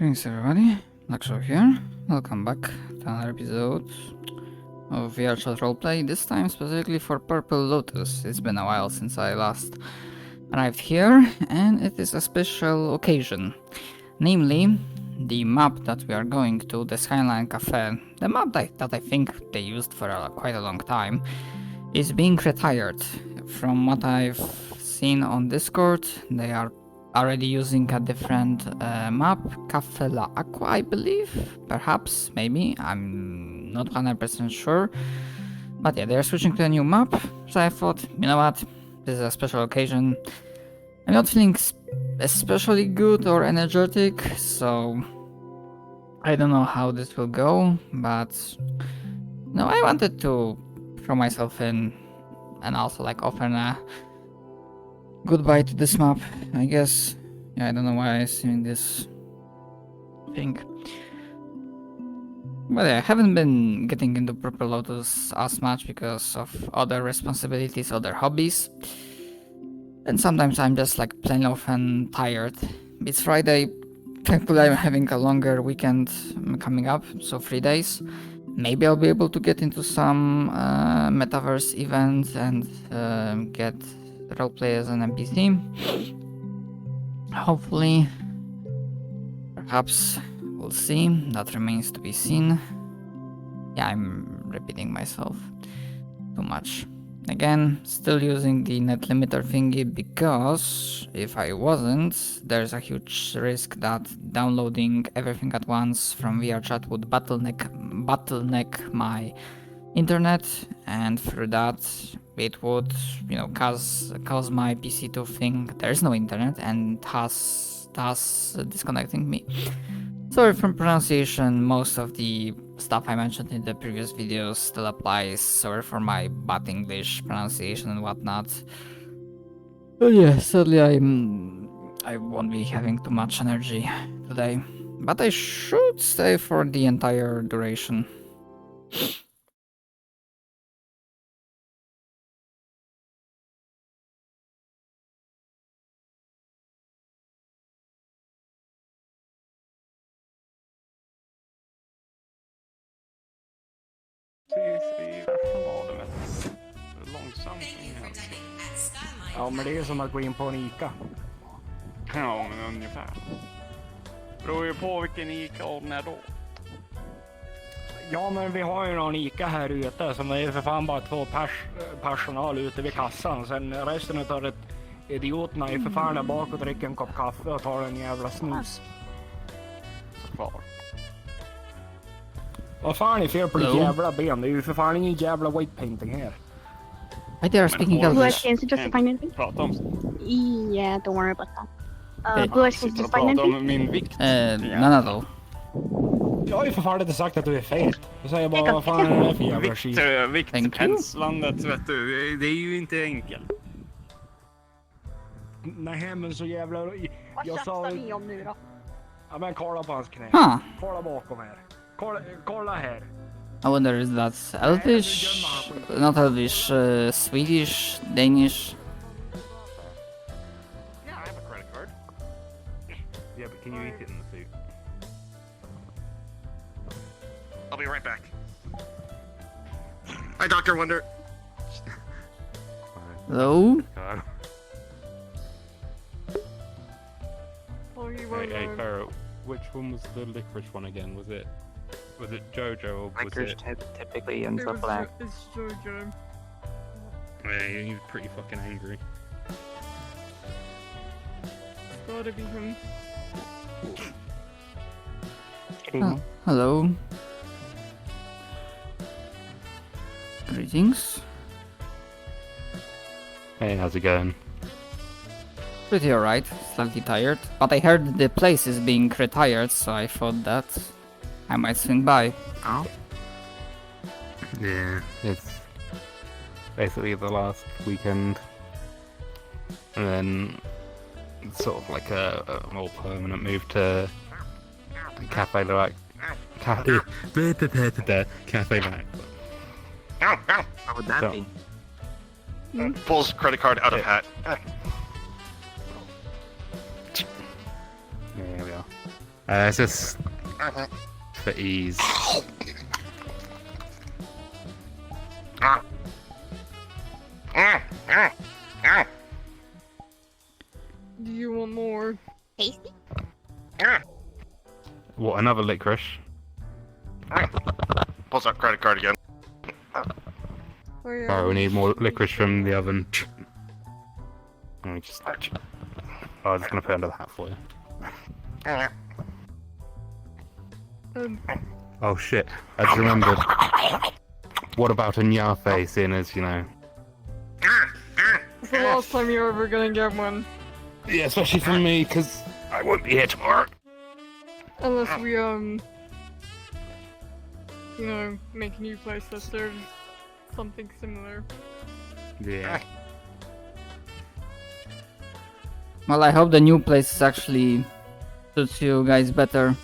Greetings everybody, Lakshov here. Welcome back to another episode of VRChat roleplay, this time specifically for Purple Lotus. It's been a while since I last arrived here, and it is a special occasion. Namely, the map that we are going to, the Skyline Cafe, the map that I think they used for quite a long time, is being retired. From what I've seen on Discord, they are already using a different map, Cafe La Aqua, I believe, perhaps, maybe, I'm not 100% sure, but yeah, they're switching to a new map, so I thought, you know what, this is a special occasion. I'm not feeling especially good or energetic, so I don't know how this will go, but no, I wanted to throw myself in and also like offer a goodbye to this map, I guess. Yeah, I don't know why I'm seeing this thing. But yeah, I haven't been getting into Purple Lotus as much because of other responsibilities, other hobbies. And sometimes I'm just like plain often tired. It's Friday, thankfully I'm having a longer weekend coming up, so 3 days. Maybe I'll be able to get into some metaverse events and get roleplay as an NPC. Hopefully, perhaps, we'll see. That remains to be seen. Yeah, I'm repeating myself too much. Again, still using the net limiter thingy because if I wasn't, there's a huge risk that downloading everything at once from VRChat would bottleneck my internet, and through that it would, you know, cause my PC to think there's no internet and thus disconnecting me. Sorry for pronunciation, most of the stuff I mentioned in the previous videos still applies. Sorry for my bad English pronunciation and whatnot. But yeah, sadly I won't be having too much energy today, but I should stay for the entire duration. Långsamt. Ja, men det är som att gå in på en Ica. Ja, men ungefär. Beror ju på vilken Ica och när då. Ja, men vi har ju någon Ica här ute som är för fan bara 2 personal ute vid kassan. Sen resten av idioterna är för fan där bak och dricker en kopp kaffe och tar en jävla snus. Så kvar. Vad fan är fel på ditt jävla ben? Det är ju för fan ingen jävla white painting här. Hi there, speaking Blue English. Eyes, can you just find anything? Prata om Yeah, don't worry about that. Okay. Blue Eyes, can you sitter just och find pratar anything? om min vikt. None at all. Jag har ju för fan inte sagt att du är fet. Jag säger bara, vad fan är det för jävla skit? Viktpenslandet, vet du, det är ju inte enkelt. Nej, men så jävla... Vad Jag sa... tjafsar ni om nu då? Ja, men kolla på hans knä. Huh. Kolla bakom här. Kolla här. I wonder is that Elvish? Not Elvish, Swedish, Danish? Yeah, I have a credit card. Yeah, but can you eat it in the suit? I'll be right back. Hi, Dr. Wonder. Hello? God. Hey, Pharaoh, which one was the licorice one again? Was it Jojo or was Licorice it? typically ends up black. It's Joudrey. Yeah, he was pretty fucking angry. It's gotta be him. Good evening. Hello. Greetings. Hey, how's it going? Pretty alright, slightly tired. But I heard the place is being retired, so I thought that I might swing by. Oh, Yeah, it's basically the last weekend, and then it's sort of like a more permanent move to Cafe Lac. Cafe Lac. Ow, ow. what would that So- be? Pulls credit card out of hat. There we are. It's just for ease. Do you want more? Tasty? What, another licorice? Pulls out credit card again. Oh, yeah. Sorry, we need more licorice from the oven. Let me just... Oh, I'm just gonna put it under the hat for you. Oh shit, I just remembered. What about a Nyafe, seeing as, you know... It's the last time you're ever gonna get one. Yeah, especially for me, because I won't be here tomorrow. Unless we, you know, make a new place that serves something similar. Yeah. Well, I hope the new place actually suits you guys better.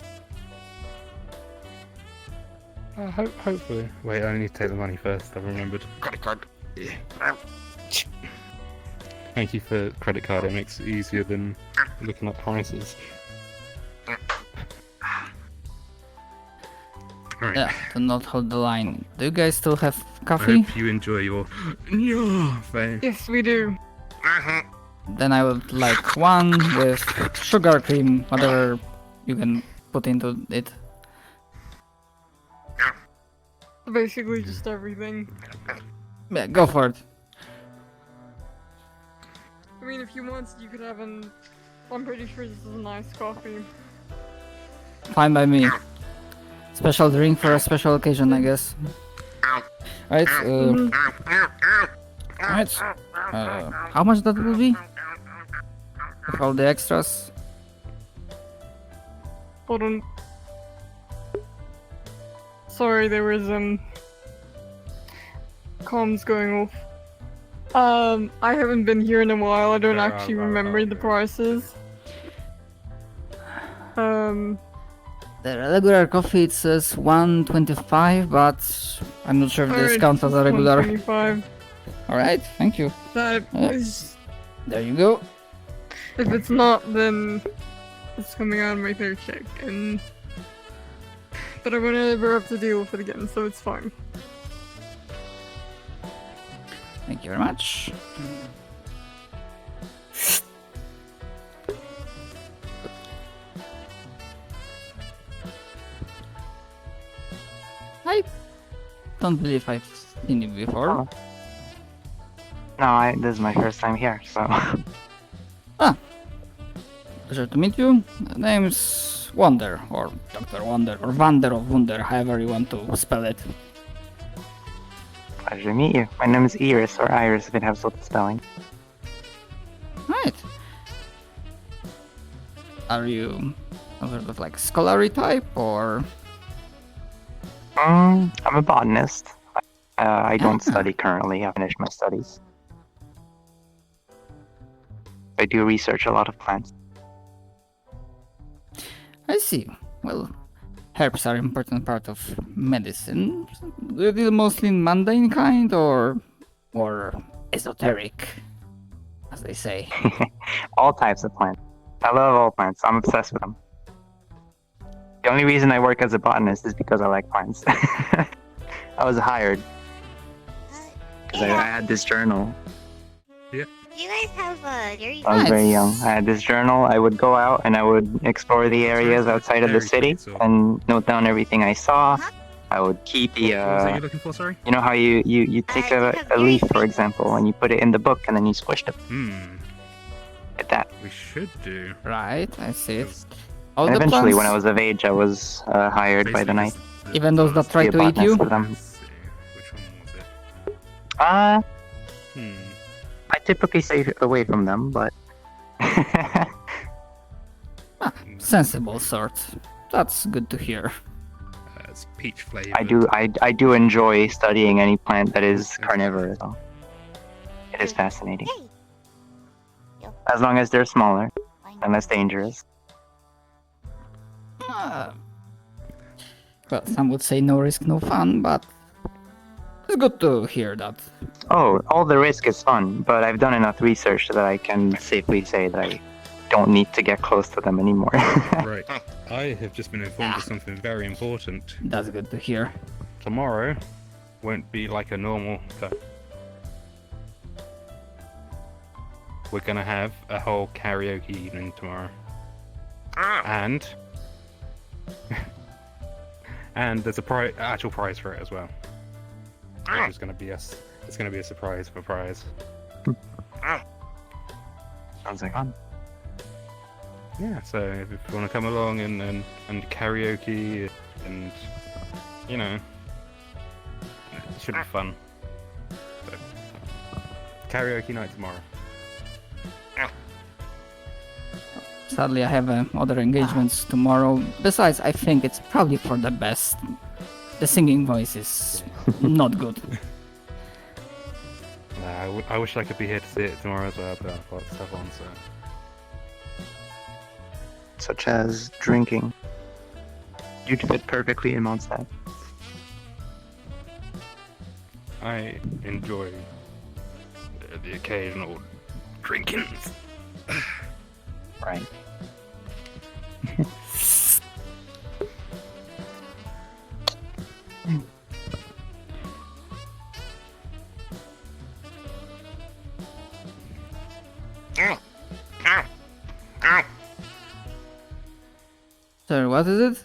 Hopefully. Wait, I need to take the money first, I've remembered. Credit card. Yeah. Thank you for credit card, it makes it easier than looking at prices. Alright. Yeah, do not hold the line. Do you guys still have I coffee? hope you enjoy your Nyafe. Yes, we do. Then I would like one with sugar cream, whatever you can put into it. Basically just everything. Yeah, go for it. I mean, if you want, you could have an... I'm pretty sure this is a nice coffee. Fine by me. Special drink for a special occasion, I guess. Right, right. How much that will be? With all the extras? Hold on. Sorry, there was, comms going off. I haven't been here in a while, I don't actually remember the prices. The regular coffee it says 125, but I'm not sure if this counts as a regular. 125. Alright, thank you. That is... There you go. If it's not, then it's coming out of my paycheck, and... But I won't ever have to deal with it again, so it's fine. Thank you very much. I don't believe I've seen you before. Oh. No, this is my first time here, so... Pleasure to meet you. The name's Wonder, or Dr. Wonder, or Wander of Wunder, however you want to spell it. Pleasure to meet you. My name is Iris, or Iris if it helps with the spelling. Right. Are you a sort of like scholarly type, or...? I'm a botanist. I don't study currently, I finished my studies. I do research a lot of plants. I see. Well, herbs are an important part of medicine. Do you deal mostly in mundane kind, or esoteric, as they say? All types of plants. I love all plants. I'm obsessed with them. The only reason I work as a botanist is because I like plants. I was hired because I had this journal. Do you guys have dairy? I was very young. I had this journal. I would go out and I would explore the areas outside of the city and note down everything I saw. I would keep the, What was that you're looking for, sorry? you know how you take a leaf, for example, and you put it in the book and then you squish it. Like that. We should do. Right, I see it. All And the eventually, plants, when I was of age, I was hired by the knight. even those that try Be a to eat botanist you? for them. Let's see. Which one was it? I typically stay away from them, but Sensible sort. That's good to hear. It's peach flavored. I do enjoy studying any plant that is carnivorous. Though. It is fascinating. As long as they're smaller and less dangerous. Well, some would say no risk, no fun, but it's good to hear that. Oh, all the risk is fun, but I've done enough research that I can safely say that don't need to get close to them anymore. Right. I have just been informed of something very important. That's good to hear. Tomorrow won't be like a normal day. We're gonna have a whole karaoke evening tomorrow. And and there's a actual prize for it as well. It's gonna be it's gonna be a surprise for prize. Sounds like fun. Yeah, so if you want to come along and karaoke and you know, it should be fun. So, karaoke night tomorrow. Sadly, I have other engagements tomorrow. Besides, I think it's probably for the best. The singing voice is not good. I wish I could be here to see it tomorrow as well, but I've got stuff on, so... Such as drinking. You'd fit perfectly in Mondstadt. I enjoy the occasional drinkings. Right. Sorry, what is it?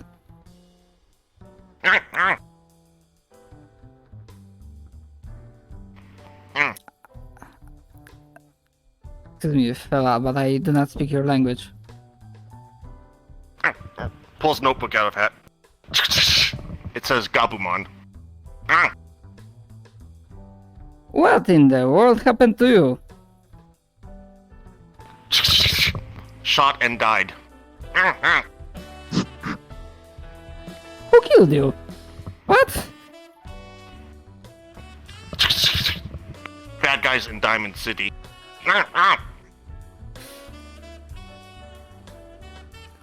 Excuse me, fella, but I do not speak your language. Pulls notebook out of hat. It says Gabumon. What in the world happened to you? Shot and died. Who killed you? What? Bad guys in Diamond City.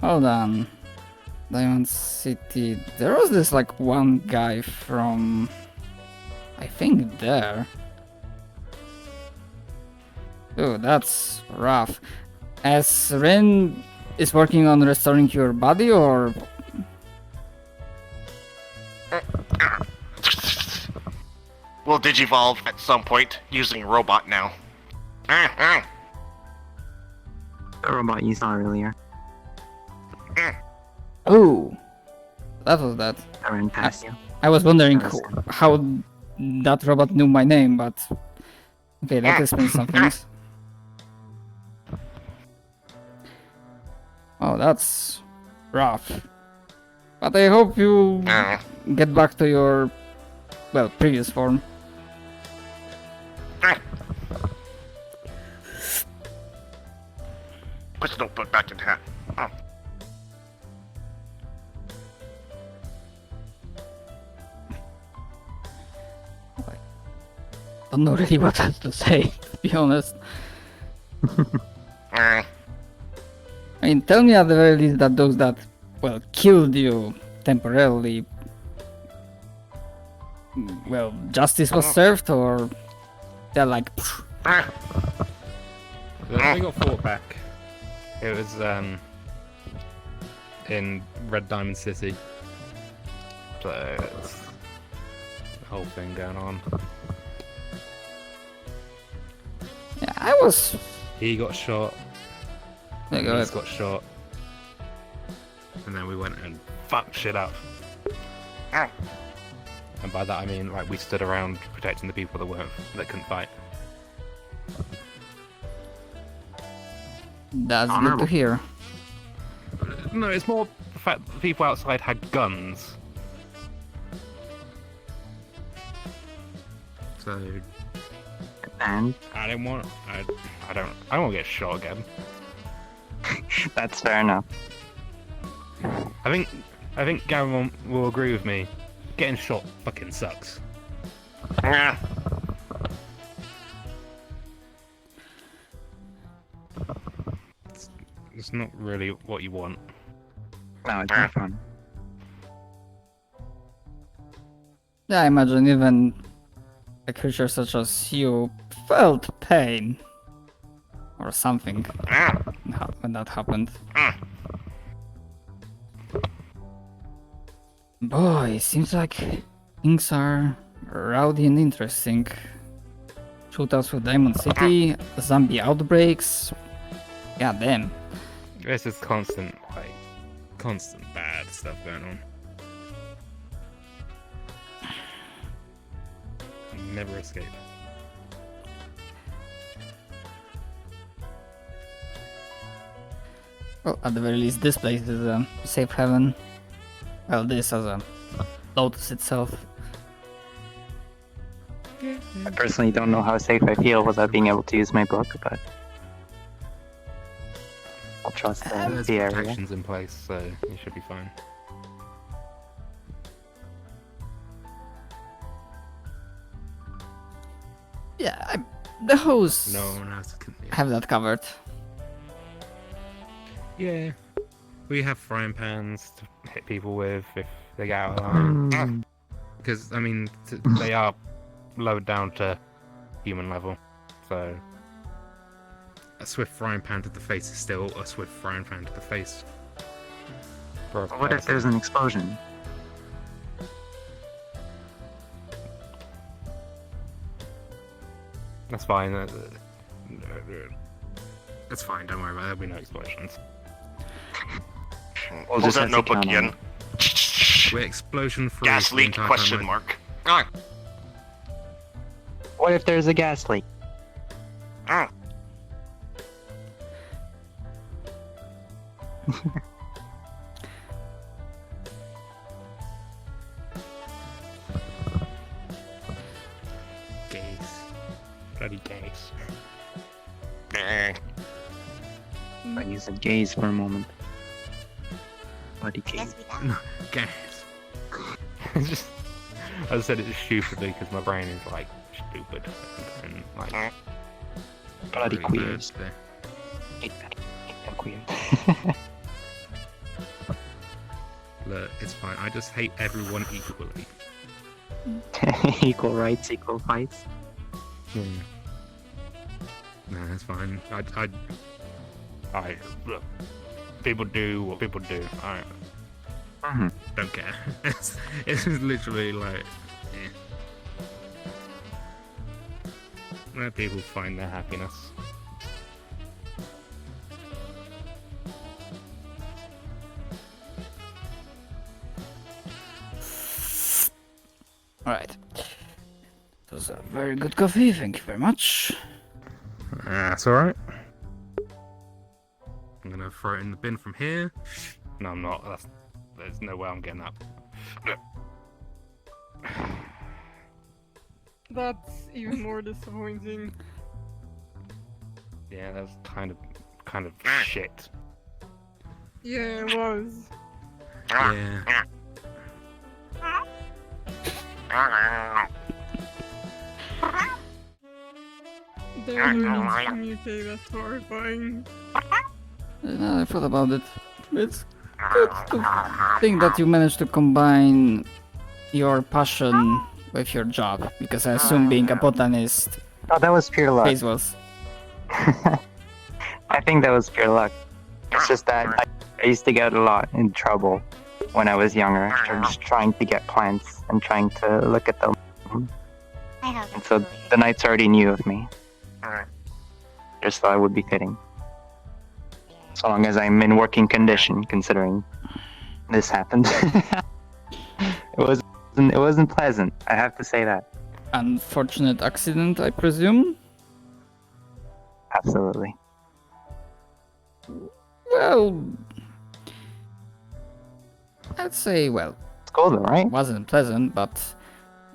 Hold on. Diamond City. There was this like one guy from... I think there. Oh, that's rough. As Rin is working on restoring your body, or... We'll digivolve at some point using robot now. The robot you saw earlier. Oh, that was that. I ran past you. I was wondering how that robot knew my name, but... Okay, that explains some things. Oh, that's rough. But I hope you get back to your, well, previous form. Put the notebook back in hat. I don't know really what else to say, to be honest. I mean, tell me at the very least that those that, well, killed you temporarily, well, justice was served, or they're like... They got fought back. It was in Red Diamond City. So it's the whole thing going on. Yeah, I was... He got shot. Yeah, go He's ahead. got shot. And then we went and fucked shit up. And by that I mean, like, we stood around protecting the people that couldn't fight. That's good to hear. No, it's more the fact that the people outside had guns. So And I didn't want. I don't want to get shot again. that's fair enough. I think Gavin will agree with me. Getting shot fucking sucks. It's not really what you want. No, it's not fun. Yeah, I imagine even a creature such as you felt pain. Or something. when that happened. Boy, seems like things are rowdy and interesting. Shootouts with Diamond City, zombie outbreaks. God damn. There's just constant bad stuff going on. Never escape. Well, at the very least, this place is a safe haven. Well, this as a Lotus itself. I personally don't know how safe I feel without being able to use my book, but I'll trust There's the area. protections in place, so you should be fine. Yeah, the hosts No one has to continue. have that covered. Yeah. We have frying pans to hit people with if they get out of line. Because, I mean, they are lowered down to human level. So, a swift frying pan to the face is still a swift frying pan to the face. For a What if person. there's an explosion? That's fine. That's fine, don't worry about it. There'll be no explosions. We'll Hold just that have to notebook count on again. We're explosion free. Gas leak? Question mark. Ah. What if there's a gas leak? Ah. Gaze. Bloody gaze. Eh. I use a gaze for a moment. Bloody gaze. Guess we done. Gas. It's just, I said it stupidly because my brain is like stupid and like Bloody really queers. bad Hate them queers. Look, it's fine. I just hate everyone equally. Equal rights, equal fights. No, that's fine. I look. People do what people do. I don't care. It's literally like, let people find their happiness. Alright. It was a very good coffee, thank you very much. That's alright. I'm gonna throw it in the bin from here. No, I'm not. There's no way I'm getting that. That's even more disappointing. Yeah, that's kind of shit. Yeah, it was. Yeah. There's no need to communicate, that's horrifying. I thought about it. It's good to think that you managed to combine your passion with your job, because I assume being a botanist Oh, that was pure luck. pays well. I think that was pure luck. It's just that I used to get a lot in trouble when I was younger, just trying to get plants and trying to look at them. I have. And so the knights already knew of me. Just thought it would be fitting. So long as I'm in working condition, considering this happened. It wasn't pleasant, I have to say that. Unfortunate accident, I presume? Absolutely. Well, I'd say, well, It's cool though, right? wasn't pleasant, but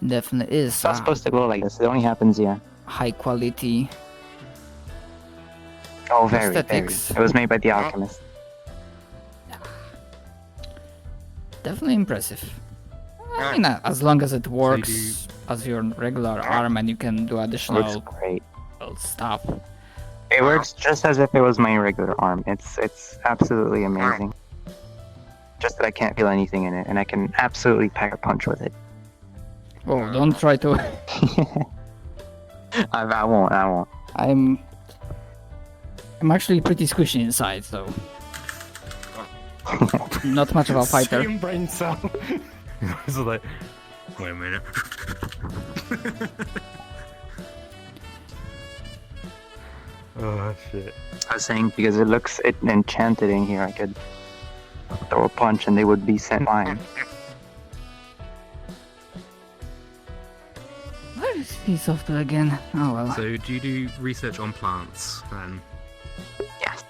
definitely is It's not supposed to go like this, it only happens here. high quality. Oh, very, very. Aesthetics. It was made by the alchemist. Definitely impressive. I mean, as long as it works as your regular arm and you can do It looks additional great. stuff. It works just as if it was my regular arm. It's absolutely amazing. Just that I can't feel anything in it, and I can absolutely pack a punch with it. Oh, don't try to. I won't. I I'm actually pretty squishy inside, so not much of a fighter. Same brain cell. It's like, wait a minute. Oh shit. I was saying because it looks enchanted in here, I could throw a punch and they would be sent flying. Where is the software again? Oh well. So, do you do research on plants then? Yes.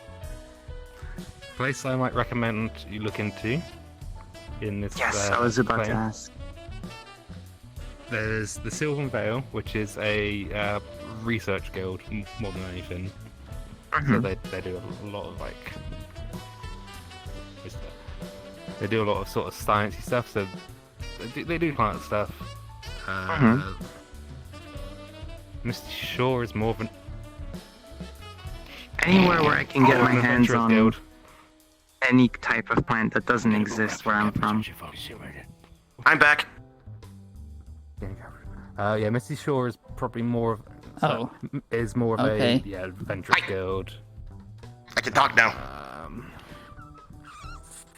Place I might recommend you look into in this. Yes, I was about to ask. There's the Sylvan Vale, which is a research guild more than anything. So they do a lot of like. They do a lot of sort of sciencey stuff. So they do plant stuff. Misty Shore is more of an Anywhere where I can get my hands adventurous on guild. any type of plant that doesn't exist where I'm from. I'm back. Yeah, Misty Shore is probably more of is more of Okay. a adventurous guild. I can talk now.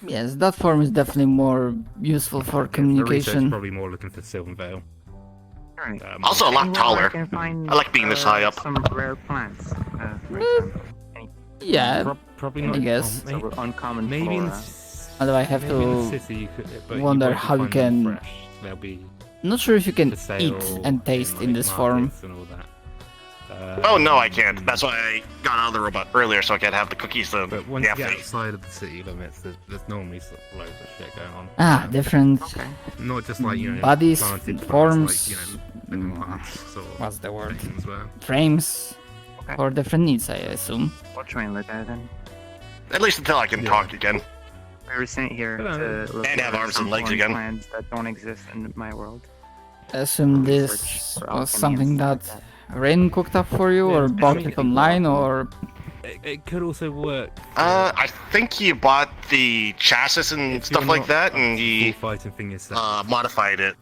Yes, that form is definitely more useful for The research communication. probably more looking for Sylvan Vale. Right. Also a lot Anywhere taller. where I can find, I like being this high up. Some rare plants. For example. Yeah, Probably I not. guess. So uncommon Maybe in, flora. although I have maybe in to the city you could, but wonder won't how you find them can- fresh. They'll be not sure if you can for sale eat and taste in like, this form. markets and all that. Oh no, I can't. That's why I got out of the robot earlier, so I could have the cookies to But once you get face. outside of the city limits, there's normally loads of shit going on. Ah, different Not just like, you know, bodies, planted plants, forms, like, you know, living plants sort of what's the word? thing as well. Frames for different needs, I assume. We'll try and look at it then. At least until I can Yeah. talk again. We were sent here But, to look and at have arms some and legs foreign again. plants that don't exist in my world. I assume Research this for was alchemy something and that stuff Rain cooked up for you, Yeah, or I bought mean, it online, or It could also work. I think he bought the chassis and if stuff you're like not that, and full he fighting thing yourself. modified it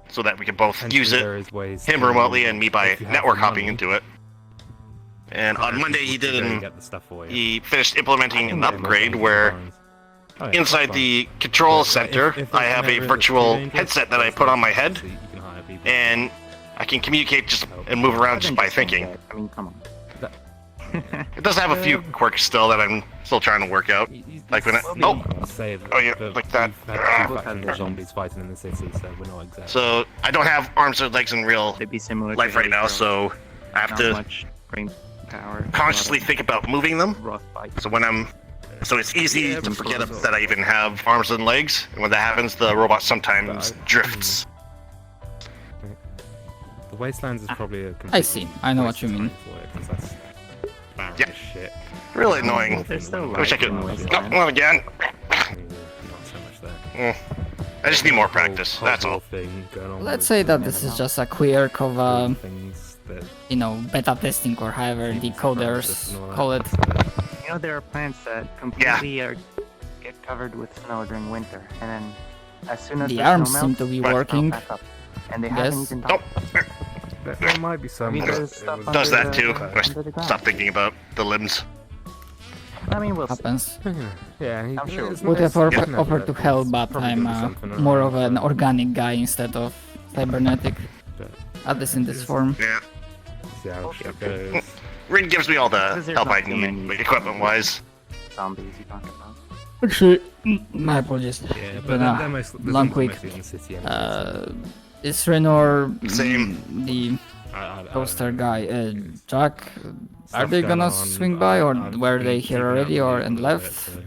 so that we could both Potentially use it, there is ways him to- remotely and me by if you have network the hopping money, into it. And on Monday he to did go an get the stuff for you. he finished implementing an Yeah, upgrade most where times. Oh, yeah, inside that's the control But, like, center if I there's have an a area that's too virtual dangerous, headset that I there's put on my like, head, so you can hire people. and I can communicate just and move around just by thinking. I mean, come on. It does have a few quirks still that I'm still trying to work out. Like when Say Oh, yeah, that like that. we've had two factions of zombies fighting in the city, so we're not exactly. So I don't have arms or legs in real They'd be similar to life right now, Gaylor. so I have Not to much brain power. consciously think about moving them. Rough fight. So when so it's easy Yeah, to but forget also- that I even have arms and legs, and when that happens, the robot sometimes drifts. The Wastelands is probably a. I see. I know what you mean. Because that's barren Yeah. as shit. Really annoying. There's still I wish I life could. in the Oh, wasteland. not again. I mean, not so much there. I just need more Whole- practice. whole That's all. thing going on let's with say that the this is just a quirk of things that beta testing or however the coders call it. You know, there are plants that completely get covered with snow during winter, and then as soon as The the arms snow seem melts, to be they working. sprout back up, and they Yes. haven't even Nope. There might be some. I mean, but there's it stuff was- under Does that the- too. under the ground. Stop thinking about the limbs. I mean, we'll see. Happens. Yeah, I'm sure. Would have it's definitely offered to that help, it's but probably I'm gonna be something more around, of an so- organic guy instead of cybernetic. but At least in this form. Yeah. see how shit goes. Rin gives me all the Because there's help I not too need, many equipment-wise. Zombies you talking about? Actually, my apologies. Yeah, But, but they're mostly long quick. mostly in the city anyway, Is Renor Same. the I poster don't know. guy? Jack, are Stuff they going gonna on, swing by, or I'm were they keeping here out already, of or the and loop a bit, left? so-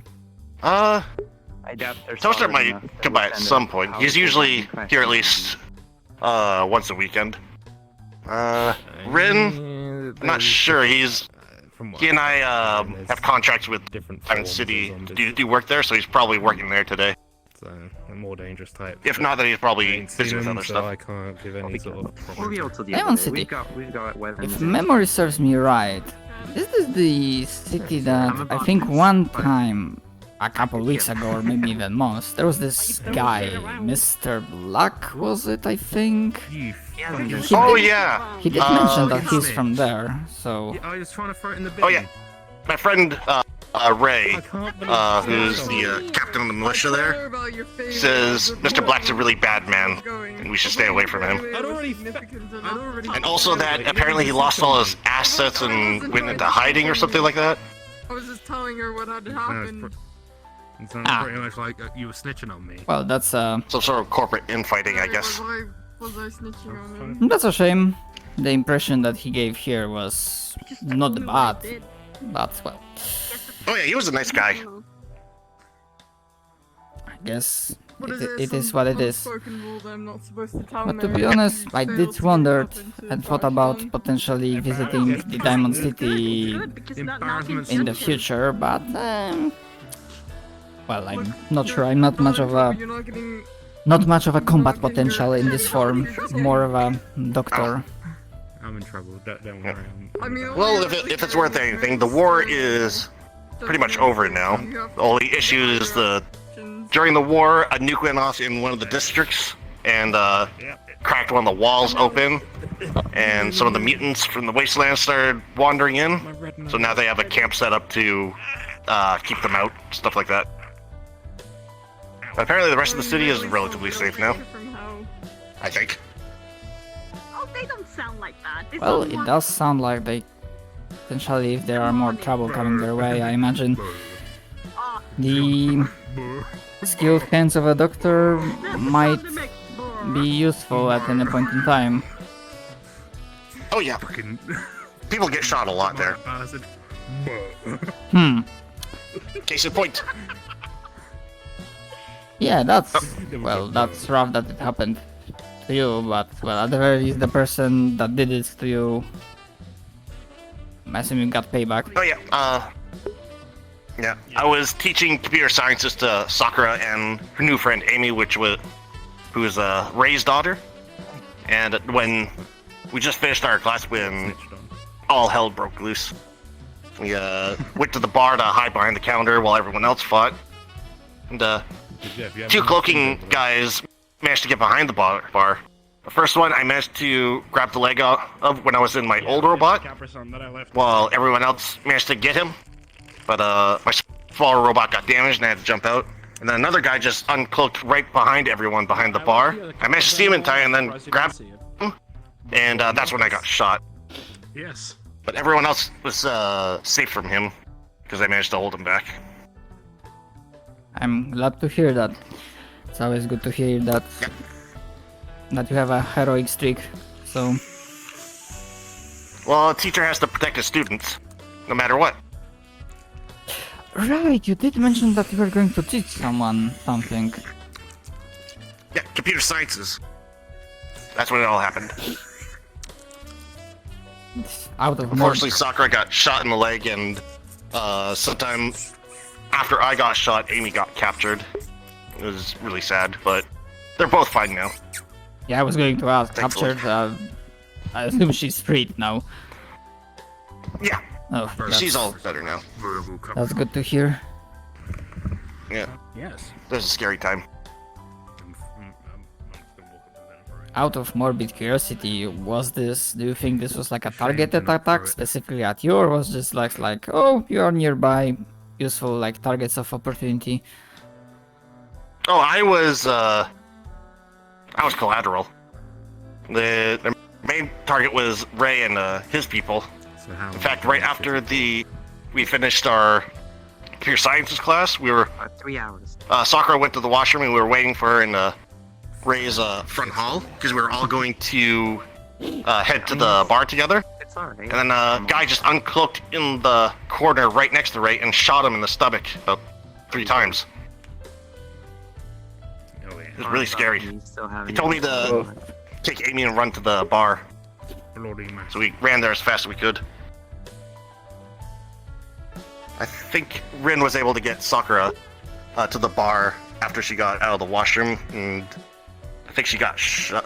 I doubt they're Toaster solid might enough to come by at withstand some the point. power He's of usually the here at least once a weekend. Rin, I'm not there's sure. He's from what he and I there's have contracts with different Diamond forms City of zombies, to do work there, so he's probably working there today. so a more dangerous type. If not, then he's I probably ain't seen busy with them, other so stuff. I can't give any sort of We'll be able proper. to deal Diamond with it. City. We've got weapons. If and- memory serves me right, is this the city that I think one time, a couple weeks ago, or maybe even most, there was this guy, Mr. Black, was it? I think You Yeah, fucking- just- Oh did- yeah. he did mention that he's from there. So Yeah, I was trying to throw it in the bin. Oh yeah. my friend Ray, I can't believe who's the captain of the militia there, says Mr. Black's a really bad man, and we should stay away from him. And also that apparently he lost all his assets and went into hiding or something like that. I was just telling her what had happened. It sounds pretty much like you were snitching on me. Well, that's Some sort of corporate infighting, I guess. Was I snitching on him? that's a shame. The impression that he gave here was not bad, but well, Oh yeah, he was a nice guy. I guess What it is what it is. unspoken rule that I'm not supposed to tell But to her be if honest, she I fails did to wonder get up into and the thought about function? potentially visiting the Diamond City in the future, but well, I'm not sure. I'm not much of a You're not getting combat potential in this form. More of a doctor. I'm in trouble. Don't worry. I mean, Well, if it's worth anything, the war is pretty much over now. The only issue is during the war, a nuke went off in one of the districts and cracked one of the walls open, and some of the mutants from the wasteland started wandering in. So now they have a camp set up to keep them out, stuff like that. But apparently the rest of the city is relatively safe now, I think. Oh, they don't sound like that. They Well, sound it more- does sound like they potentially, if there are more trouble coming their way, I imagine Ah, the skilled hands of a doctor that's might the mix. be useful at any point in time. Oh yeah, Fucking people get shot a lot there. bastard. Hmm. Case in point. Yeah, that's rough that it happened to you, but well, at the very least, the person that did it to you, I assume you got payback. Oh yeah, yeah. I was teaching computer sciences to Sakura and her new friend Amy, who is Ray's daughter. And when we just finished our class, when all hell broke loose, we went to the bar to hide behind the counter while everyone else fought. And two cloaking guys managed to get behind the bar. The first one I managed to grab the leg of when I was in my old robot, while everyone else managed to get him. But my smaller robot got damaged and I had to jump out. And then another guy just uncloaked right behind everyone behind the bar. I managed to see him in time and then grabbed him, and that's when I got shot. Yes. But everyone else was safe from him because I managed to hold him back. I'm glad to hear that. It's always good to hear that you have a heroic streak. So, Well, a teacher has to protect his students, no matter what. right, you did mention that you were going to teach someone something. Yeah, computer sciences. That's when it all happened. Out of more. Unfortunately, Sakura got shot in the leg, and sometime after I got shot, Amy got captured. It was really sad, but they're both fine now. Yeah, I was going to ask. Thankfully. Captured. I assume she's freed now. Yeah, Oh, she's all better now. that's good to hear. Yeah, Yes. it was a scary time. Out of morbid curiosity, do you think this was like a targeted attack specifically at you, or was just like, oh, you are nearby, useful like targets of opportunity? Oh, I was collateral. The main target was Ray and his people. In fact, right after we finished our computer sciences class, we were 3 hours. Sakura went to the washroom and we were waiting for her in Ray's front hall because we were all going to head to the bar together. It's alright. And then a guy just uncloaked in the corner right next to Ray and shot him in the stomach about 3 times. It was really scary. He told me to take Amy and run to the bar. So we ran there as fast as we could. I think Rin was able to get Sakura to the bar after she got out of the washroom, and I think she got shot.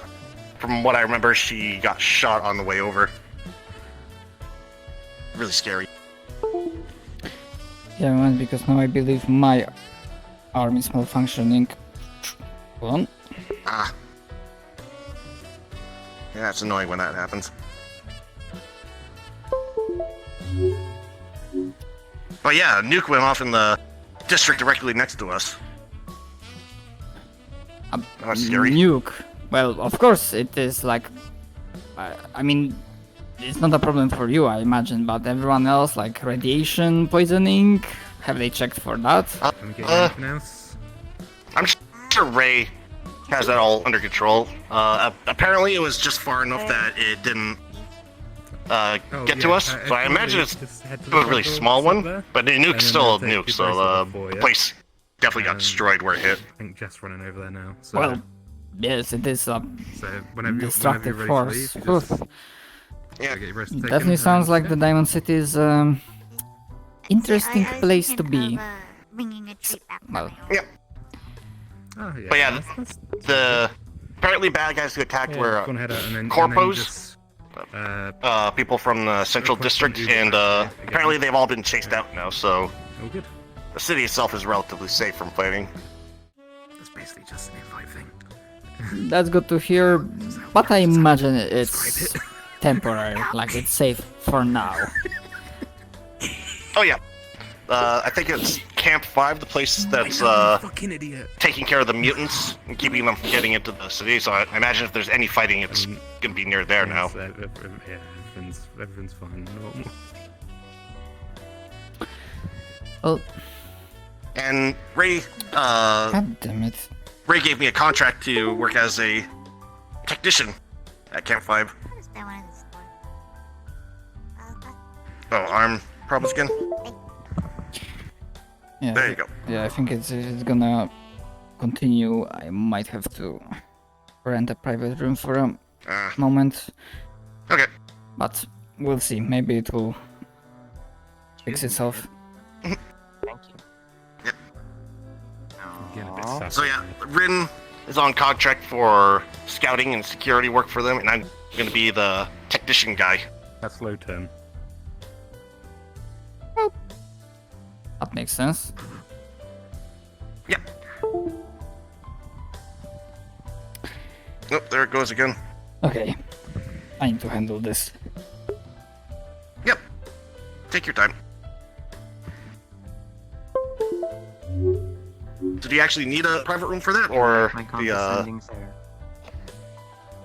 From what I remember, she got shot on the way over. Really scary. Yeah, man, because now I believe my arm is malfunctioning. Hold on. Ah. Yeah, it's annoying when that happens. Oh yeah, a nuke went off in the district directly next to us. That's scary. Nuke. Well, of course it is like... I mean, it's not a problem for you, I imagine, but everyone else, like radiation poisoning, have they checked for that? Can we get anything else? I'm sure Ray has that all under control. Apparently it was just far enough that it didn't get to us, so I imagine it's a really small one, but the nuke's still a nuke, so the place definitely got destroyed where it hit. I think Jeff's running over there now. So, Well, yes, it is a so whenever destructive you're force. ready to leave, you just Yeah. get your rest taken Definitely and sounds like yeah. the Diamond City is interesting I was place to thinking be. of, bringing a treat back. Well, Oh, yeah. But yeah, that's the apparently bad guys who attacked yeah, were go on ahead out and then corpos, just, people from the central across district, and do and that, yeah, apparently they've all been chased out now, so all good. the city itself is relatively safe from fighting. It's basically just an invite thing. that's good to hear, but I imagine it's temporary, like it's safe for now. Oh yeah, I think it's Camp 5, the place that's fucking idiot. taking care of the mutants and keeping them from getting into the city, so I imagine if there's any fighting, it's gonna be near there now. Yeah, everything's fine. Normal. Well, And Ray, god damn it. Ray gave me a contract to work as a technician at Camp 5. I'll just buy one of these for. Oh, arm problems again? Yeah, There you go. yeah, I think it's gonna continue. I might have to rent a private room for a moment, Okay. but we'll see. Maybe it will fix itself. Thank you. Yep. Getting a bit Aw. sus. So yeah, Rin is on contract for scouting and security work for them, and I'm gonna be the technician guy. That's low turn. That makes sense. Yep. Oh, there it goes again. Okay, I need to handle this. Yep. Take your time. Did you actually need a private room for that, or My the condescending stare.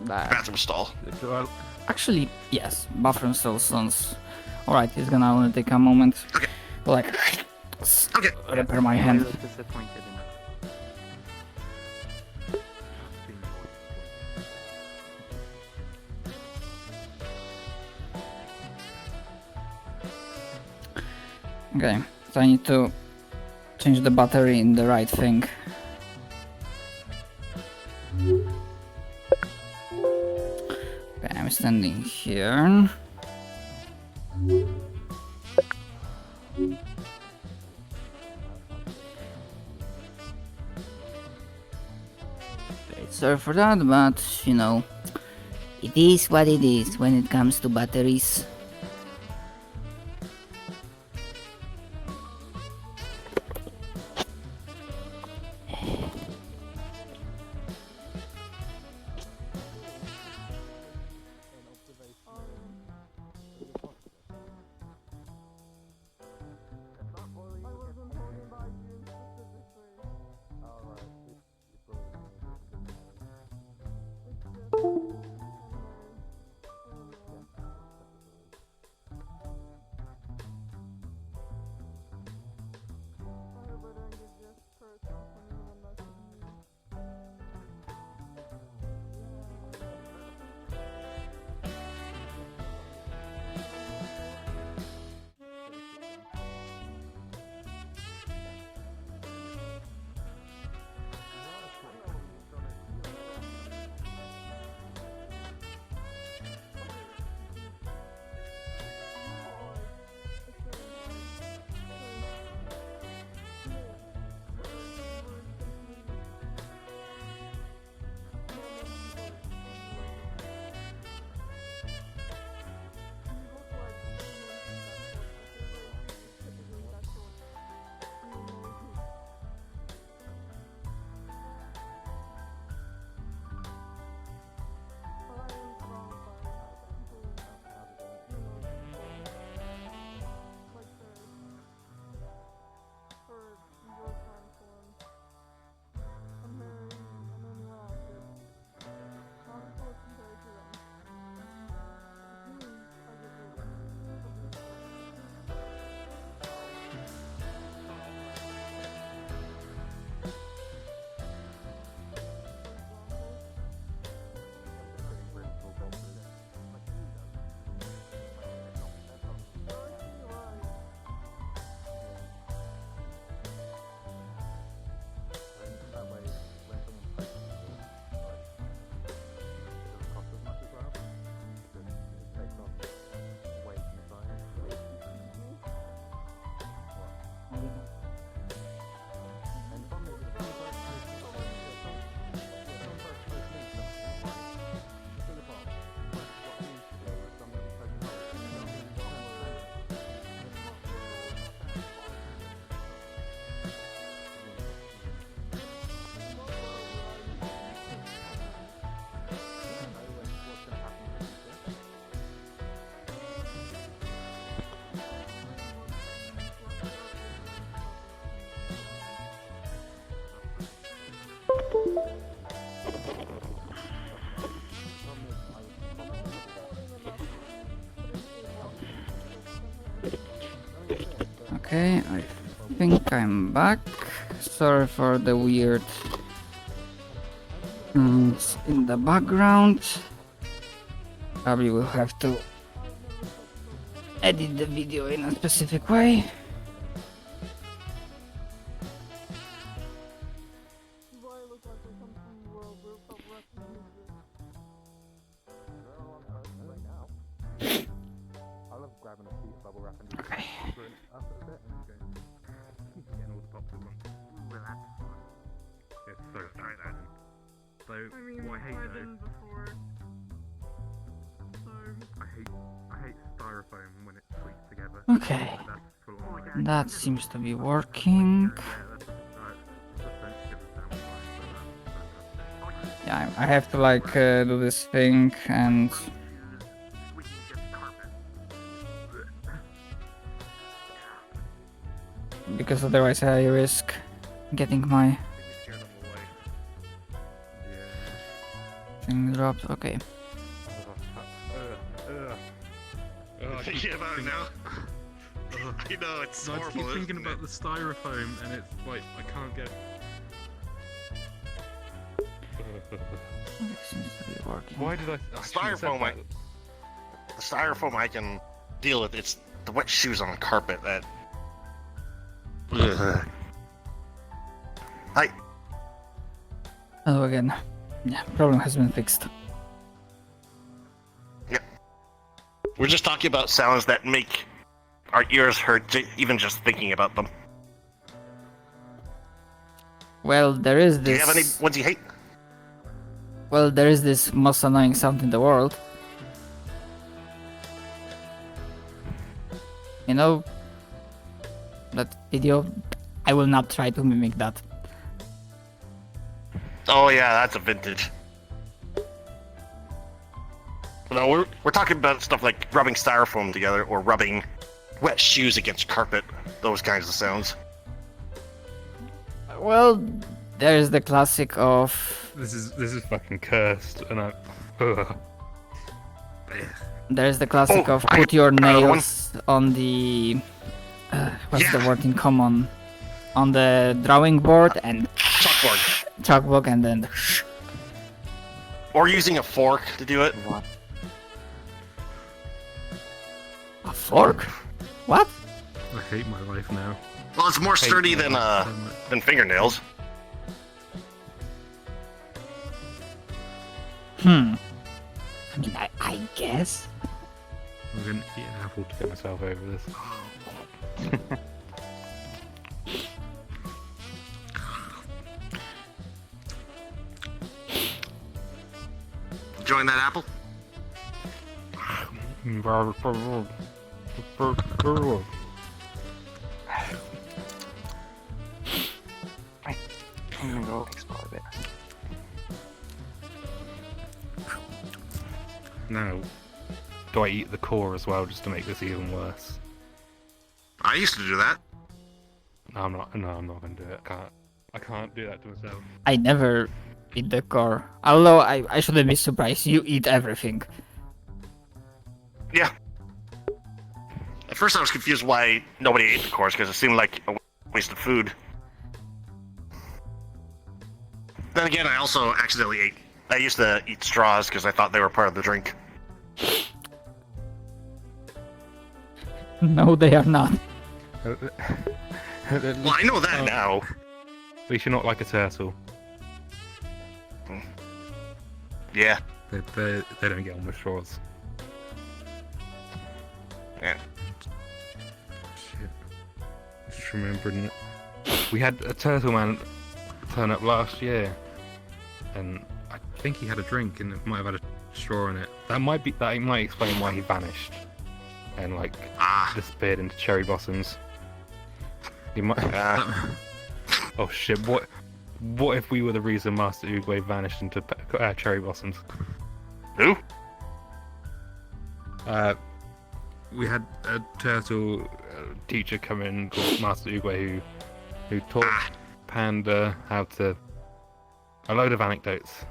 bathroom stall? Well, Actually, yes, bathroom still sounds alright. It's gonna only take a moment. Okay. Like, Okay. repair my I hand. was disappointed enough. Okay, so I need to change the battery in the right thing. Okay, I'm standing here. Okay, sorry for that, but you know, it is what it is when it comes to batteries. Okay, I think I'm back. Sorry for the weird in the background. Probably will have to edit the video in a specific way. Okay. So, I mean, what I hate I've though, been before. So, I hate styrofoam when it's squeezed together. Okay, That's full on like, that seems to be working. Yeah, I have to like do this thing and because otherwise I risk getting my thing dropped. Okay. Thinking about it now. You know, it's I horrible. keep thinking isn't about it? the styrofoam and it's like, I can't get... It seems to be working. Why did I... The styrofoam I can deal with. It's the wet shoes on the carpet that. Hi. Hello again. Yeah, problem has been fixed. We're just talking about sounds that make our ears hurt, even just thinking about them. Well, there is Do you have any this. ones you hate? Well, there is this most annoying sound in the world. You know that video? I will not try to mimic that. Oh yeah, that's a vintage. No, we're talking about stuff like rubbing styrofoam together or rubbing wet shoes against carpet. Those kinds of sounds. Well, there's the classic of. This is fucking cursed, and I... Ugh. There's the classic Oh, of put your another one. nails on the. What's the Yeah. word in common? On the drawing board and Chalkboard. chalkboard and then. Or using a fork to do it. What? A fork? What? I hate my life now. Well, it's more Hate sturdy my than life so much. than fingernails. I mean, I guess. I'm gonna eat an apple to get myself over this. Enjoying that apple? I'm gonna go explore a bit. Now, do I eat the core as well just to make this even worse? I used to do that. No, I'm not. No, I'm not gonna do it. I can't do that to myself. I never eat the core. Although I shouldn't be surprised. You eat everything. Yeah. At first I was confused why nobody ate the cores, because it seemed like a waste of food. Then again, I also accidentally ate. I used to eat straws because I thought they were part of the drink. No, they are not. Well, I know that now. At least you're not like a turtle. Yeah. They don't get on with straws. Yeah. Shit. Just remembering it. We had a turtle man turn up last year, and I think he had a drink and it might have had a straw in it. That might explain why he vanished and like disappeared into cherry blossoms. He might. Oh shit! What if we were the reason Master Oogway vanished into cherry blossoms? Who? We had a turtle teacher come in called Master Oogway who taught Panda how to a load of anecdotes.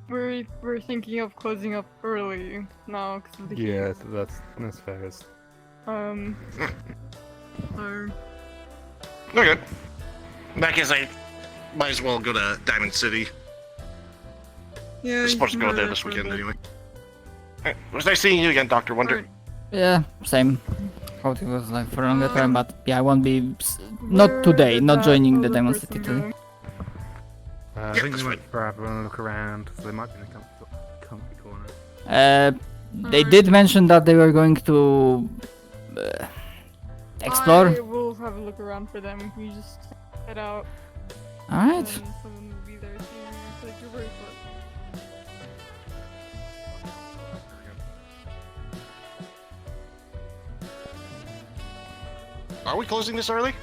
We're thinking of closing up early now because of the heat. Yeah, that's fair. So, Okay. In that case, I might as well go to Diamond City. yeah. I'm supposed to go there this weekend anyway. It was nice seeing you again, Dr. Wonder. Alright. Yeah, same. Thought it was like for a longer time, but yeah, I won't be. Not today, not joining the Diamond City today. I think they might grab and look around, so they might be in a comfy corner. They did mention that they were going to explore. I will have a look around for them. We just head out. Alright. Someone will be there to take your bracelet. Are we closing this early?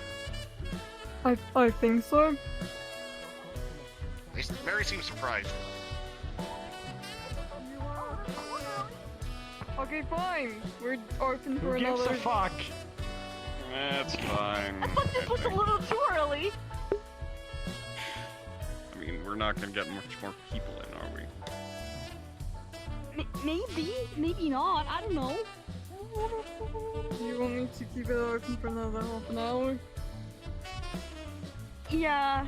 I think so. Mary seems surprised. Okay, fine. We're open for Who gives another. a fuck? That's fine. I thought this was a little too early. I mean, we're not gonna get much more people in, are we? Maybe not. I don't know. You want me to keep it open for another half an hour? Yeah,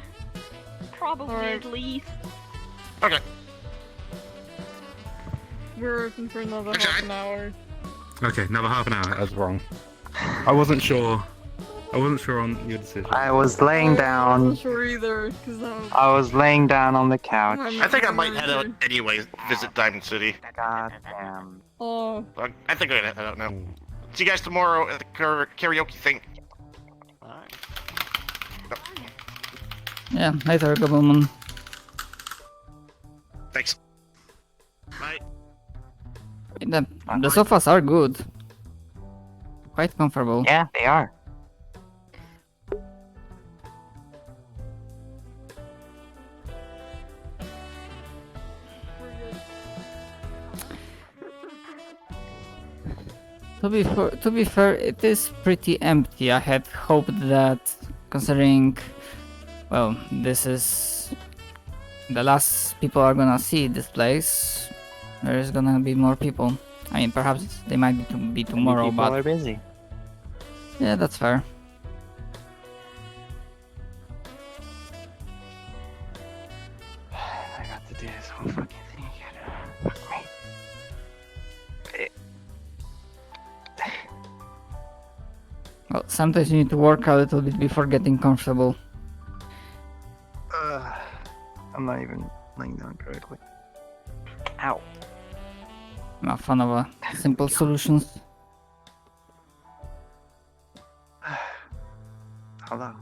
probably Alright. at least. Okay. We're open for another half an hour. Okay, another half an hour. I was wrong. I wasn't sure. I wasn't sure on your decision. I was laying I'm down. not sure either, because I was laying down on the couch. I think I might head out anyway, visit Diamond City. God damn. Oh, I think I'm gonna head out now. See you guys tomorrow at the karaoke thing. Alright. Yeah, later, Gobbleman. Thanks. Bye. The sofas are good. Quite comfortable. Yeah, they are. To be fair, it is pretty empty. I had hoped that, considering, well, this is the last people are gonna see this place, there is gonna be more people. I mean, perhaps they might be tomorrow, People but are busy. yeah, that's fair. I got to do this whole fucking thing again. Fuck me. Well, sometimes you need to work a little bit before getting comfortable. I'm not even laying down correctly. Ow. I'm a fan of simple solutions. Hello.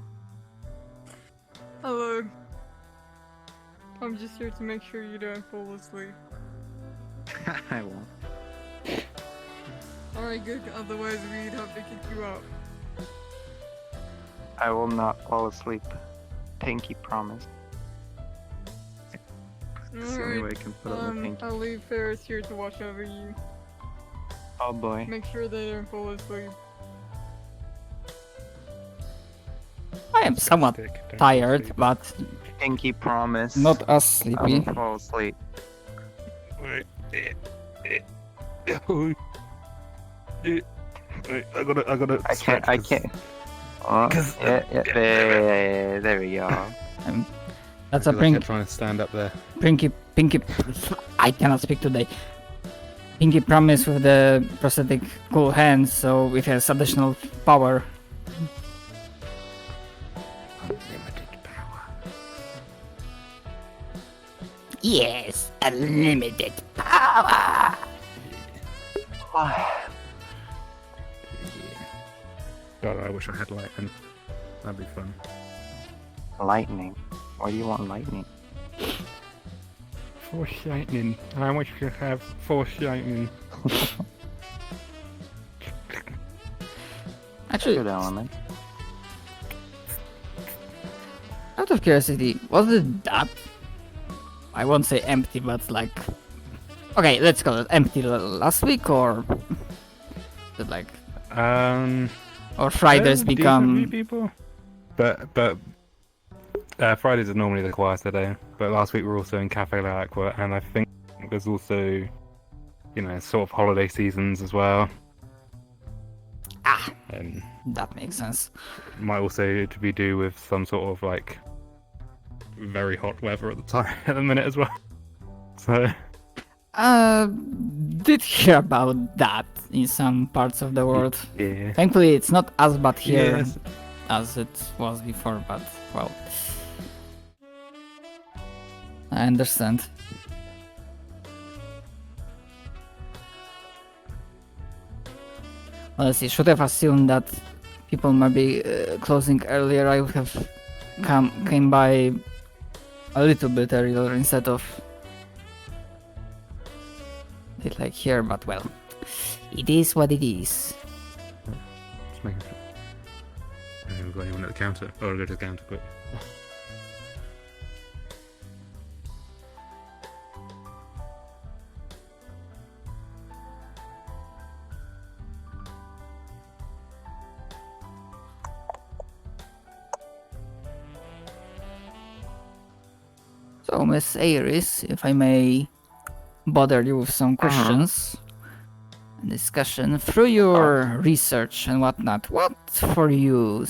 hello. I'm just here to make sure you don't fall asleep. I won't. Alright, good. Otherwise, we'd have to kick you out. I will not fall asleep. Pinky promise. It's the only way I can put up my pinky. I'll leave Ferris here to watch over you. Oh boy. Make sure they don't fall asleep. I am somewhat Don't tired, sleep. but Pinky promise. not as I sleepy. won't fall asleep. Wait, I gotta. I stretch can't. 'cause- Oh, there we go. That's I a feel like I'm pink. trying to stand up there. Pinky. I cannot speak today. Pinky promise with the prosthetic cool hands, so it has additional power. Unlimited power. Yes, unlimited power. God, I wish I had lightning. That'd be fun. Lightning. Why do you want lightning? Force lightning. I wish you could have force lightning. Actually, Good element. out of curiosity, was it that? I won't say empty, but like, okay, let's call it empty last week, or is it like, or Fridays decently become? people. But Fridays are normally the quieter day, but last week we were also in Cafe La Aqua, and I think there's also, sort of holiday seasons as well. And That makes sense. might also to be due with some sort of like very hot weather at the time at the minute as well. So Did hear about that in some parts of the world. yeah, Thankfully, it's not as bad here Yes. as it was before, but well, I understand. Honestly, should have assumed that people might be closing earlier. I would have came by a little bit earlier instead of it like here, but well, it is what it is. just making sure. I think we've got anyone at the counter. Oh, I'll go to the counter quick. So, Miss Aries, if I may bother you with some questions and discussion through your research and whatnot, what for you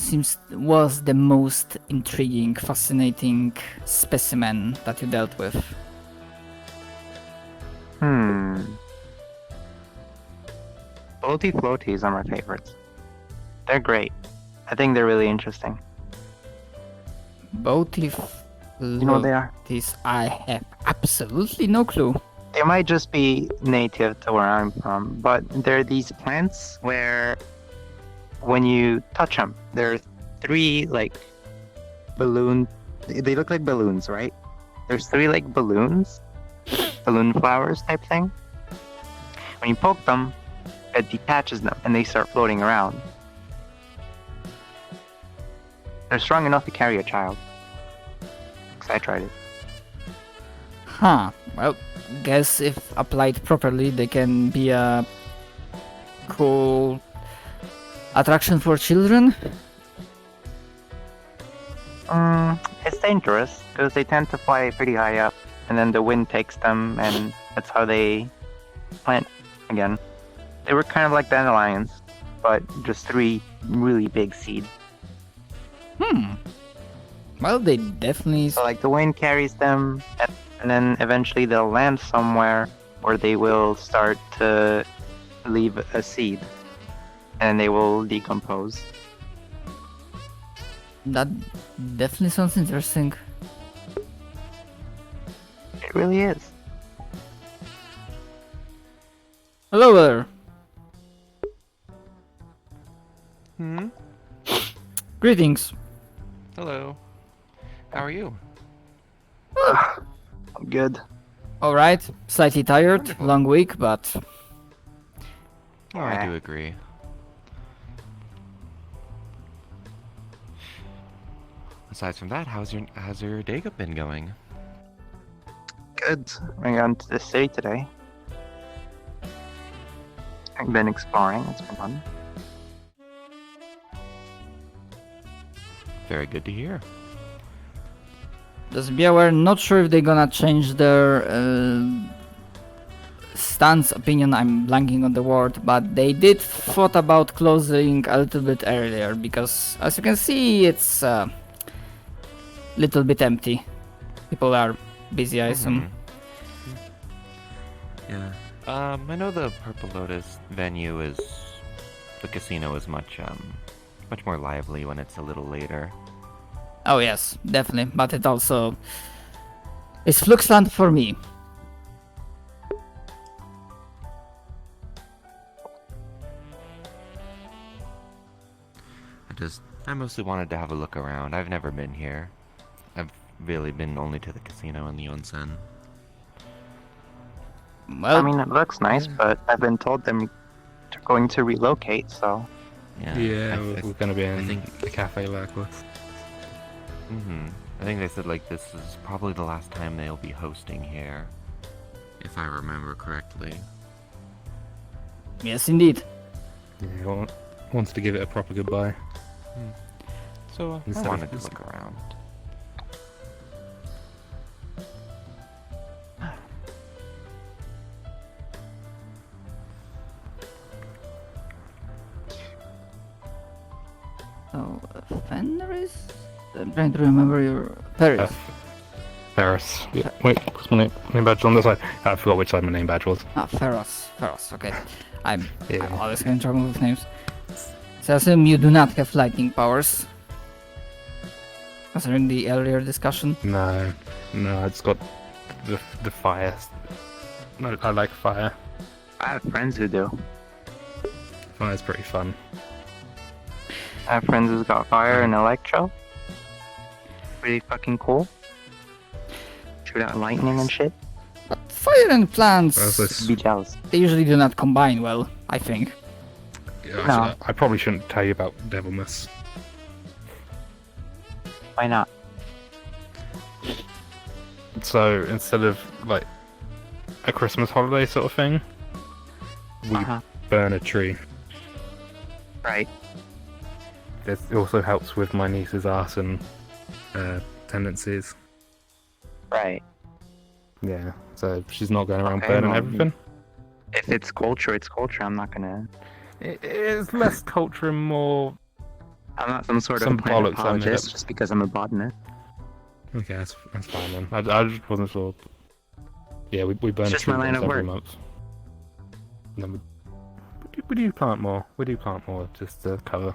was the most intriguing, fascinating specimen that you dealt with? Floaty floaties are my favorites. They're great. I think they're really interesting. Boaty You know what they are? floaties, I have absolutely no clue. They might just be native to where I'm from, but they're these plants where when you touch them, there are three like balloon. They look like balloons, right? There's three like balloons, balloon flowers type thing. When you poke them, it detaches them and they start floating around. They're strong enough to carry a child. 'Cause I tried it. Huh. Well, guess if applied properly, they can be a cool attraction for children. It's dangerous because they tend to fly pretty high up, and then the wind takes them, and that's how they plant again. They were kind of like dandelions, but just three really big seeds. Well, they definitely. So like the wind carries them, and then eventually they'll land somewhere where they will start to leave a seed, and they will decompose. That definitely sounds interesting. It really is. Hello there. Greetings. Hello. How are you? I'm good. Alright, slightly tired, long week, but Oh, I do agree. Aside from that, how's your day been going? Good. I got into the city today. I've been exploring. It's been fun. Very good to hear. just be aware, not sure if they're gonna change their stance, opinion, I'm blanking on the word, but they did thought about closing a little bit earlier, because as you can see, it's a little bit empty. People are busy, I assume. Yeah. I know the Purple Lotus venue is... the casino is much more lively when it's a little later. Oh yes, definitely, but it also is Fluxland for me. I mostly wanted to have a look around. I've never been here. I've really been only to the casino and the onsen. Well, I mean, it looks nice, but I've been told they're going to relocate, so... Yeah, we're gonna be in think the Cafe L'Aqua. I think they said like this is probably the last time they'll be hosting here, if I remember correctly. yes indeed. Yeah, wants to give it a proper goodbye. So I Instead wanted of- to look around. Oh, Fenris? I'm trying to remember your... Paris. Ferris. Yeah. Wait, what's my name badge on this side? I forgot which side my name badge was. Ah, Ferros. Ferros, okay. I'm Yeah. always getting in trouble with names. So I assume you do not have lightning powers. Considering the earlier discussion. No, it's got the fire. No, I like fire. I have friends who do. Fire's pretty fun. I have friends who's got fire and electro. Pretty fucking cool. Shoot out lightning and shit. But fire and plants, Be jealous. they usually do not combine well, I think. Yeah, actually, I probably shouldn't tell you about Devilmas. Why not? So instead of like a Christmas holiday sort of thing, we burn a tree. Right. It also helps with my niece's arson tendencies. Right. Yeah, so she's not going around Okay, burning well, everything. If it's culture, it's culture. I'm not gonna. It is less culture and more. I'm not some sort Some of plant bollocks I made apologist up. just because I'm a botanist. Okay, that's fine then. I just wasn't sure. Yeah, we burn It's a just tree my line once of every work. month. And then we do plant more. We do plant more just to cover.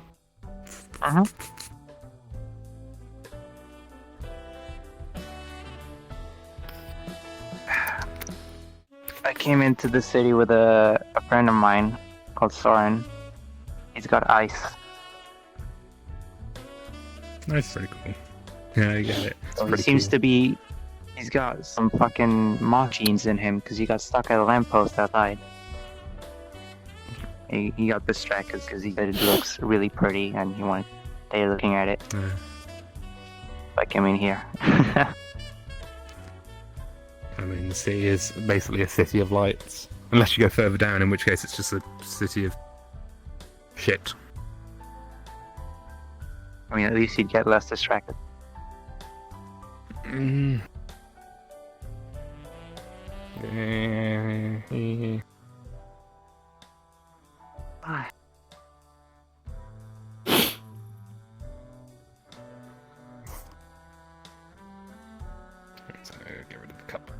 I came into the city with a friend of mine called Soren. He's got ice. That's pretty cool. Yeah, I get it. It's So he pretty seems cool. to be. He's got some fucking moth genes in him because he got stuck at a lamppost outside. He got distracted because he said it looks really pretty and he wanted to stay looking at it. Yeah. I came in here. I mean, the city is basically a city of lights. Unless you go further down, in which case it's just a city of shit. I mean, at least he'd get less distracted. Mm. Ah. So get rid of the cup.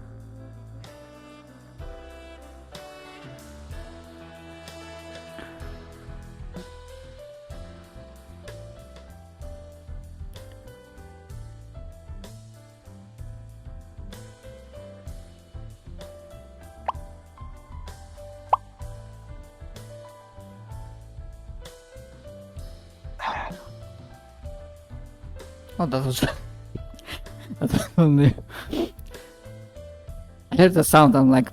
Oh, that was... that was only... I heard the sound, I'm like...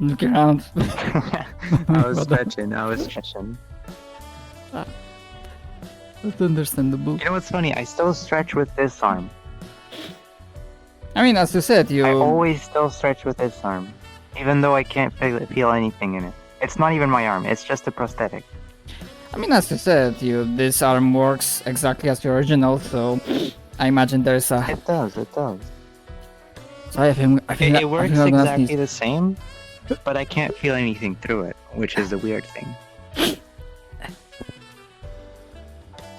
looking around. I was stretching. That's understandable. You know what's funny? I still stretch with this arm. I mean, as you said, you... I always still stretch with this arm. Even though I can't feel anything in it. It's not even my arm, it's just a prosthetic. I mean, as you said, this arm works exactly as the original, so I imagine there's a... It does. So I think It works I'm gonna exactly sneeze. the same, but I can't feel anything through it, which is the weird thing.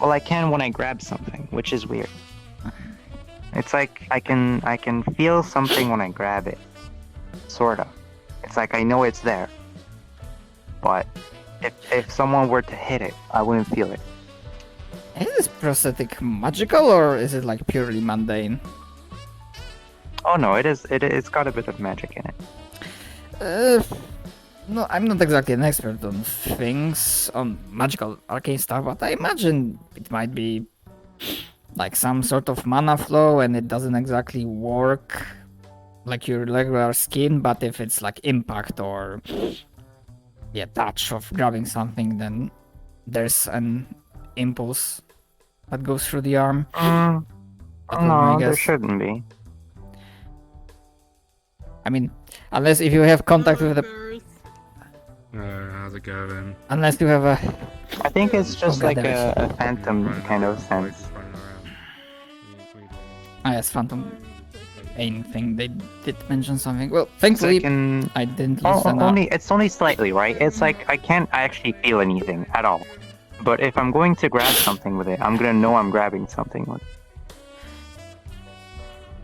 Well, I can when I grab something, which is weird. It's like I can feel something when I grab it, sorta. It's like I know it's there, but if someone were to hit it, I wouldn't feel it. Is this prosthetic magical, or is it like purely mundane? Oh no, it is. It's got a bit of magic in it. No, I'm not exactly an expert on things, on magical arcane stuff, but I imagine it might be like some sort of mana flow and it doesn't exactly work like your regular skin, but if it's like impact or touch of grabbing something, then there's an impulse that goes through the arm. That would be my No, there guess. shouldn't be. I mean, unless if you have contact with the... How's it going? Unless you have a... I think it's just Oh, like God, there a phantom kind of sense. yes, Phantom Pain thing. They did mention something. Well, thankfully, I didn't lose an arm. It's only slightly, right? It's like I can't actually feel anything at all. But if I'm going to grab something with it, I'm gonna know I'm grabbing something with it.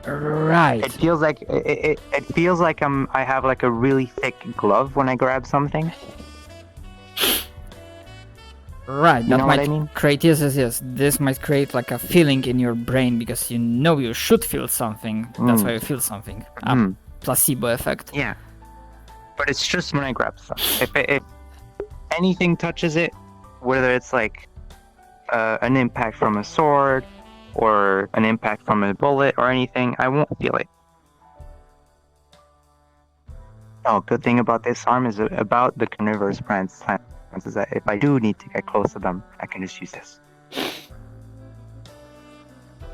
Right. It feels like I have like a really thick glove when I grab something. Right, You that know might what I mean? create, yes. This might create like a feeling in your brain because you know you should feel something. That's why you feel something. A placebo effect. Yeah. But it's just when I grab stuff. If anything touches it, whether it's like an impact from a sword or an impact from a bullet or anything, I won't feel it. Oh, good thing about this arm is about the carnivorous plants is that if I do need to get close to them, I can just use this.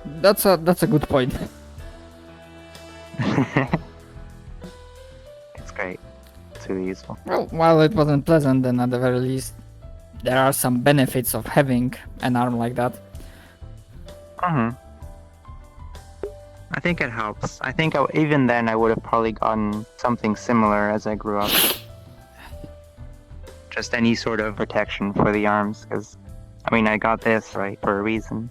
That's a good point. It's great. It's really useful. Well, while it wasn't pleasant, then at the very least, there are some benefits of having an arm like that. I think it helps. I think even then I would have probably gotten something similar as I grew up. Just any sort of protection for the arms, because, I mean, I got this, right, for a reason.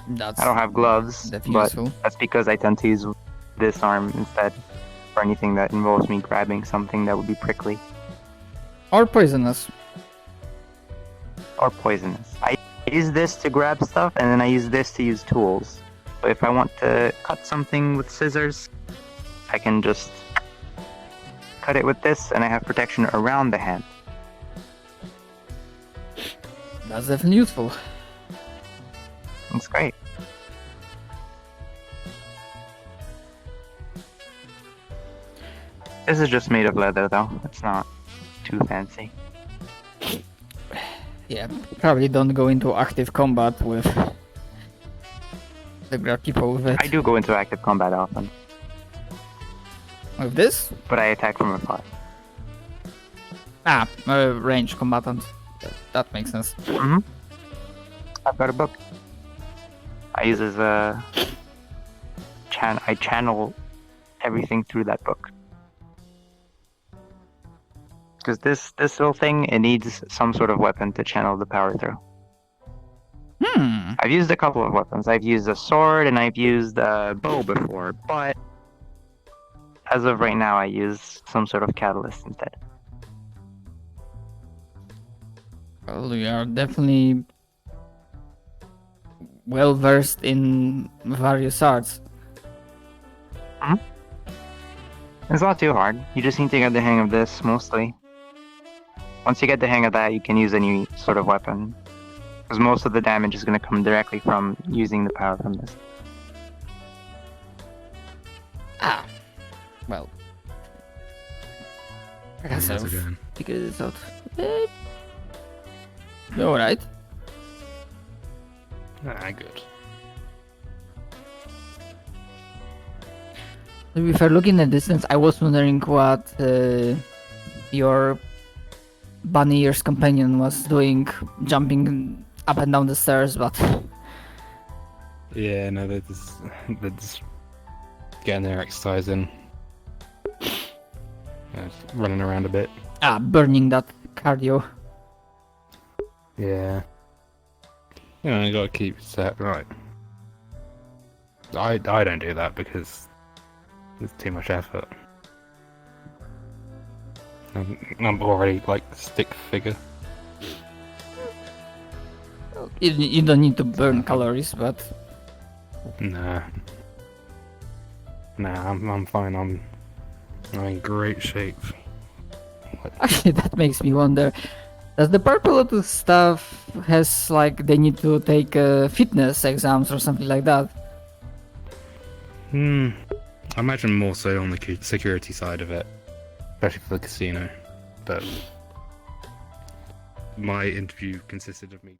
That's I don't have gloves, definitely but useful. that's because I tend to use this arm instead for anything that involves me grabbing something that would be prickly. Or poisonous. Or poisonous. I use this to grab stuff, and then I use this to use tools. So if I want to cut something with scissors, I can just cut it with this, and I have protection around the hand. That's definitely useful. It's great. This is just made of leather, though. It's not too fancy. Yeah, probably don't go into active combat with the grab people with it. I do go into active combat often, With this? but I attack from afar. Range combatant. That makes sense. I've got a book. I use as a I channel everything through that book. Because this little thing, it needs some sort of weapon to channel the power through. I've used a couple of weapons. I've used a sword and I've used a bow before, but as of right now, I use some sort of catalyst instead. Well, you are definitely well versed in various arts. It's not too hard. You just need to get the hang of this, mostly. Once you get the hang of that, you can use any sort of weapon. Because most of the damage is going to come directly from using the power from this. Well, I guess How's it I've going? figured this out. Alright. Good. If you're looking at distance, I was wondering what your bunny ears companion was doing, jumping up and down the stairs, but Yeah, no, they're just getting their exercise in. Just running around a bit. burning that cardio. Yeah. You know, you gotta keep set right. I don't do that because it's too much effort. I'm already like stick figure. You don't need to burn calories, but Nah, I'm fine. I'm in great shape. actually that makes me wonder. Does the Purple Lotus stuff has like they need to take fitness exams or something like that? I imagine more so on the security side of it, especially for the casino. But my interview consisted of me